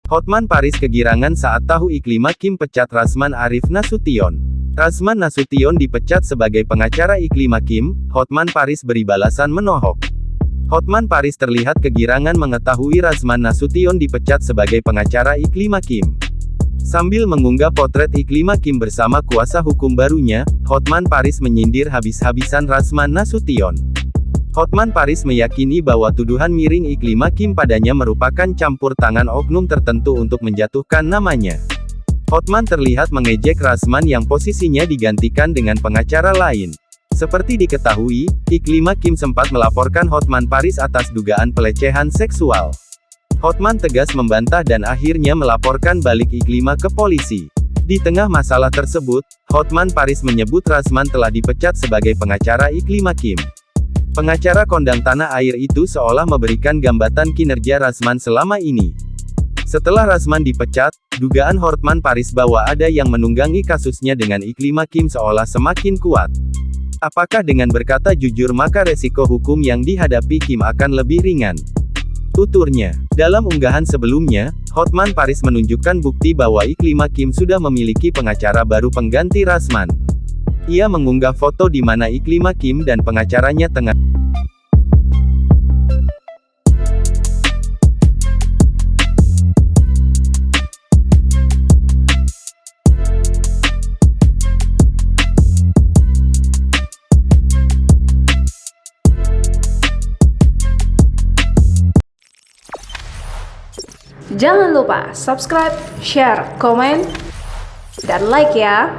Hotman Paris kegirangan saat tahu Iklima Kim pecat Rasman Arif Nasution. Rasman Nasution dipecat sebagai pengacara Iklima Kim, Hotman Paris beri balasan menohok. Hotman Paris terlihat kegirangan mengetahui Rasman Nasution dipecat sebagai pengacara Iklima Kim. Sambil mengunggah potret Iklima Kim bersama kuasa hukum barunya, Hotman Paris menyindir habis-habisan Rasman Nasution. Hotman Paris meyakini bahwa tuduhan miring Iklima Kim padanya merupakan campur tangan oknum tertentu untuk menjatuhkan namanya. Hotman terlihat mengejek Rasman yang posisinya digantikan dengan pengacara lain. Seperti diketahui, Iklima Kim sempat melaporkan Hotman Paris atas dugaan pelecehan seksual. Hotman tegas membantah dan akhirnya melaporkan balik Iklima ke polisi. Di tengah masalah tersebut, Hotman Paris menyebut Rasman telah dipecat sebagai pengacara Iklima Kim. Pengacara kondang tanah air itu seolah memberikan gambatan kinerja Rasman selama ini. Setelah Rasman dipecat, dugaan Hotman Paris bahwa ada yang menunggangi kasusnya dengan Iklima Kim seolah semakin kuat. Apakah dengan berkata jujur maka resiko hukum yang dihadapi Kim akan lebih ringan? Tuturnya. Dalam unggahan sebelumnya, Hotman Paris menunjukkan bukti bahwa Iklima Kim sudah memiliki pengacara baru pengganti Rasman. Ia mengunggah foto di mana Iklima Kim dan pengacaranya tengah Jangan lupa subscribe, share, komen, dan like ya.